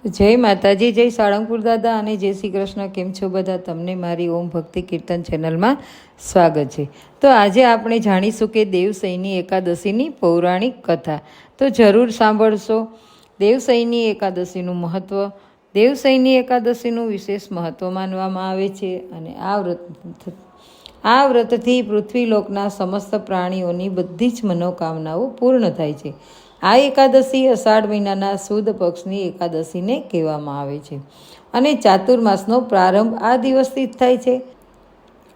જય માતાજી, જય સાળંગપુર દાદા અને જય શ્રી કૃષ્ણ. કેમ છો બધા? તમને મારી ઓમ ભક્તિ કીર્તન ચેનલમાં સ્વાગત છે. તો આજે આપણે જાણીશું કે દેવસઈની એકાદશીની પૌરાણિક કથા. તો જરૂર સાંભળશો. દેવસઈની એકાદશીનું મહત્ત્વ. દેવસઈની એકાદશીનું વિશેષ મહત્ત્વ માનવામાં આવે છે અને આ વ્રતથી પૃથ્વીલોકના સમસ્ત પ્રાણીઓની બધી જ મનોકામનાઓ પૂર્ણ થાય છે. આ એકાદશી અષાઢ મહિનાના સુદ પક્ષની એકાદશીને કહેવામાં આવે છે અને ચાતુર્માસનો પ્રારંભ આ દિવસથી જ થાય છે.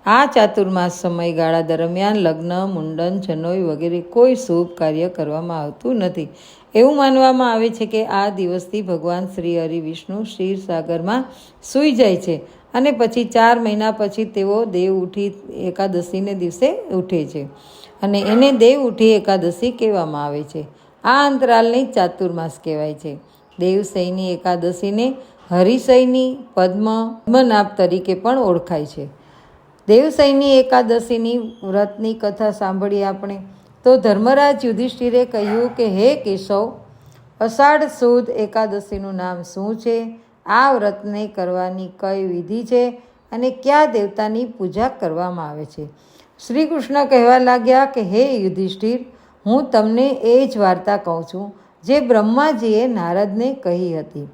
આ ચાતુર્માસ સમયગાળા દરમિયાન લગ્ન, મુંડન, જનોઈ વગેરે કોઈ શુભ કાર્ય કરવામાં આવતું નથી. એવું માનવામાં આવે છે કે આ દિવસથી ભગવાન શ્રી હરિ વિષ્ણુ ક્ષીરસાગરમાં સૂઈ જાય છે અને પછી 4 મહિના પછી તેઓ દેવ ઉઠી એકાદશીને દિવસે ઉઠે છે અને એને દેવ ઉઠી એકાદશી કહેવામાં આવે છે. આ અંતરાલને ચાતુર્માસ કહેવાય છે. દેવસઈની એકાદશીને હરિશયની પદ્મનાભ તરીકે પણ ઓળખાય છે. દેવસઈની એકાદશીની વ્રતની કથા સાંભળીએ આપણે. તો ધર્મરાજ યુધિષ્ઠિરે કહ્યું કે હે કેશવ, અષાઢ સુદ એકાદશીનું નામ શું છે? આ વ્રતને કરવાની કઈ વિધિ છે અને કયા દેવતાની પૂજા કરવામાં આવે છે? શ્રી કૃષ્ણ કહેવા લાગ્યા કે હે યુધિષ્ઠિર, હું તમને એ જ વાર્તા કહું છું જે બ્રહ્માજીએ નારદને કહી હતી.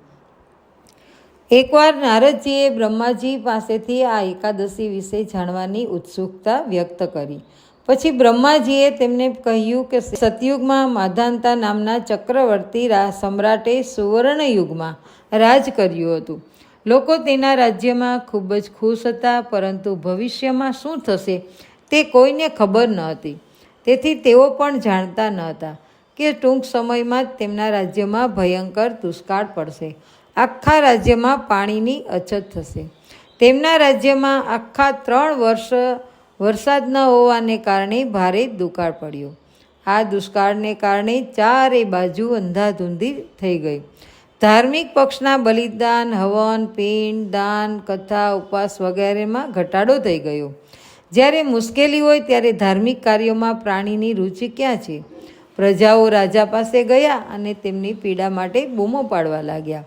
એકવાર નારદજીએ બ્રહ્માજી પાસેથી આ એકાદશી વિશે જાણવાની ઉત્સુકતા વ્યક્ત કરી. પછી બ્રહ્માજીએ તેમને કહ્યું કે સતયુગમાં માધાંતા નામના ચક્રવર્તી સમ્રાટે સુવર્ણયુગમાં રાજ કર્યું હતું. લોકો તેના રાજ્યમાં ખૂબ જ ખુશ હતા, પરંતુ ભવિષ્યમાં શું થશે તે કોઈને ખબર ન હતી. તેથી તેઓ પણ જાણતા ન હતા કે ટૂંક સમયમાં જ તેમના રાજ્યમાં ભયંકર દુષ્કાળ પડશે. આખા રાજ્યમાં પાણીની અછત થશે. તેમના રાજ્યમાં આખા 3 વર્ષ વરસાદ ન હોવાને કારણે ભારે દુકાળ પડ્યો. આ દુષ્કાળને કારણે ચારે બાજુ અંધાધૂંધી થઈ ગઈ. ધાર્મિક પક્ષના બલિદાન, હવન, પિંડ, દાન, કથા, ઉપવાસ વગેરેમાં ઘટાડો થઈ ગયો. જ્યારે મુશ્કેલી હોય ત્યારે ધાર્મિક કાર્યોમાં પ્રાણીની રુચિ ક્યાં છે? પ્રજાઓ રાજા પાસે ગયા અને તેમની પીડા માટે બૂમો પાડવા લાગ્યા.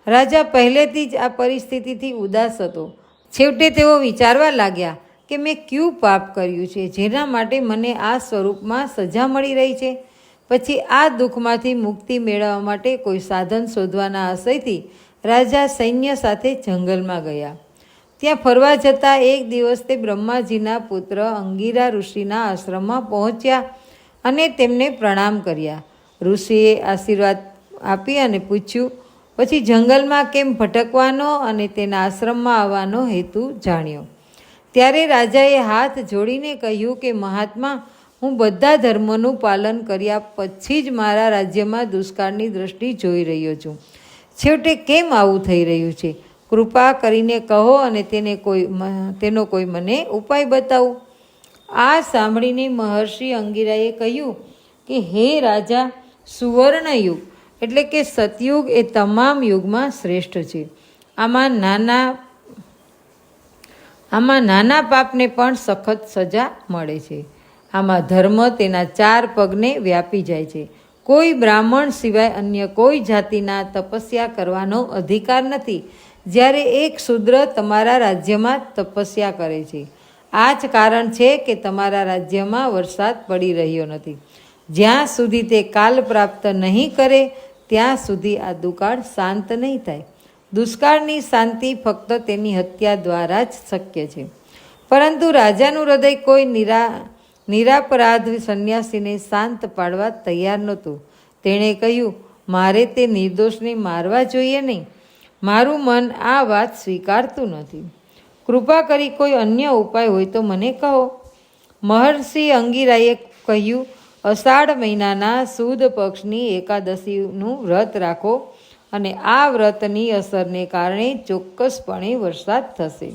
રાજા પહેલેથી જ આ પરિસ્થિતિથી ઉદાસ હતો. છેવટે તેઓ વિચારવા લાગ્યા કે મેં ક્યું પાપ કર્યું છે જેના માટે મને આ સ્વરૂપમાં સજા મળી રહી છે? પછી આ દુઃખમાંથી મુક્તિ મેળવવા માટે કોઈ સાધન શોધવાના આશયથી રાજા સૈન્ય સાથે જંગલમાં ગયા. ત્યાં ફરવા જતાં એક દિવસ તે બ્રહ્માજીના પુત્ર અંગિરા ઋષિના આશ્રમમાં પહોંચ્યા અને તેમને પ્રણામ કર્યા. ઋષિએ આશીર્વાદ આપી અને પૂછ્યું. પછી જંગલમાં કેમ ભટકવાનો અને તેના આશ્રમમાં આવવાનો હેતુ જાણ્યો. ત્યારે રાજાએ હાથ જોડીને કહ્યું કે મહાત્મા, હું બધા ધર્મોનું પાલન કર્યા પછી જ મારા રાજ્યમાં દુષ્કાળની દ્રષ્ટિ જોઈ રહ્યો છું. છેવટે કેમ આવું થઈ રહ્યું છે? કૃપા કરીને કહો અને તેનો કોઈ મને ઉપાય બતાવો. આ સાંભળીને મહર્ષિ અંગિરાએ કહ્યું કે હે રાજા, સુવર્ણયુગ એટલે કે સતયુગ એ તમામ યુગમાં શ્રેષ્ઠ છે. આમાં નાના પાપને પણ સખત સજા મળે છે. આમાં ધર્મ તેના 4 પગને વ્યાપી જાય છે. કોઈ બ્રાહ્મણ સિવાય અન્ય કોઈ જાતિના તપસ્યા કરવાનો અધિકાર નથી, જ્યારે એક શૂદ્ર તમારા રાજ્યમાં તપસ્યા કરે છે. આ જ કારણ છે કે તમારા રાજ્યમાં વરસાદ પડી રહ્યો નથી. જ્યાં સુધી તે કાલ પ્રાપ્ત નહીં કરે ત્યાં સુધી આ દુકાળ શાંત નહીં થાય. દુષ્કાળની શાંતિ ફક્ત તેની હત્યા દ્વારા જ શક્ય છે. પરંતુ રાજાનું હૃદય કોઈ નિરાપરાધ સંન્યાસીને શાંત પાડવા તૈયાર નહોતું. તેણે કહ્યું, મારે તે નિર્દોષને મારવા જોઈએ નહીં. મારું મન આ વાત સ્વીકારતું નથી. કૃપા કરી કોઈ અન્ય ઉપાય હોય તો મને કહો. મહર્ષિ અંગિરાએ કહ્યું, અષાઢ મહિનાના સુદ પક્ષની એકાદશીનું વ્રત રાખો અને આ વ્રતની અસરને કારણે ચોક્કસપણે વરસાદ થશે.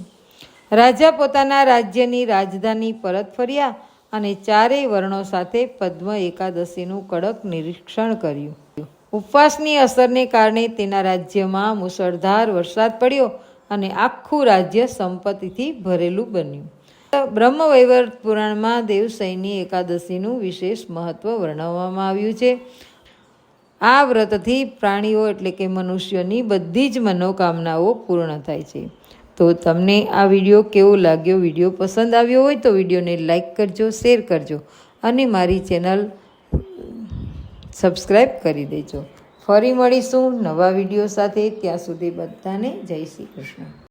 રાજા પોતાના રાજ્યની રાજધાની પરત ફર્યા અને 4 વર્ણો સાથે પદ્મ એકાદશીનું કડક નિરીક્ષણ કર્યું. ઉપવાસની અસરને કારણે તેના રાજ્યમાં મુશળધાર વરસાદ પડ્યો અને આખું રાજ્ય સંપત્તિથી ભરેલું બન્યું. બ્રહ્મવૈવર્ત પુરાણમાં દેવસઈની એકાદશીનું વિશેષ મહત્ત્વ વર્ણવવામાં આવ્યું છે. આ વ્રતથી પ્રાણીઓ એટલે કે મનુષ્યની બધી જ મનોકામનાઓ પૂર્ણ થાય છે. તો તમને આ વિડીયો કેવો લાગ્યો? વિડીયો પસંદ આવ્યો હોય તો વિડીયોને લાઈક કરજો, શેર કરજો અને મારી ચેનલ સબસ્ક્રાઈબ કરી દેજો. ફરી મળીશું નવા વિડીયો સાથે. ત્યાં સુધી બધાને જય શ્રી કૃષ્ણ.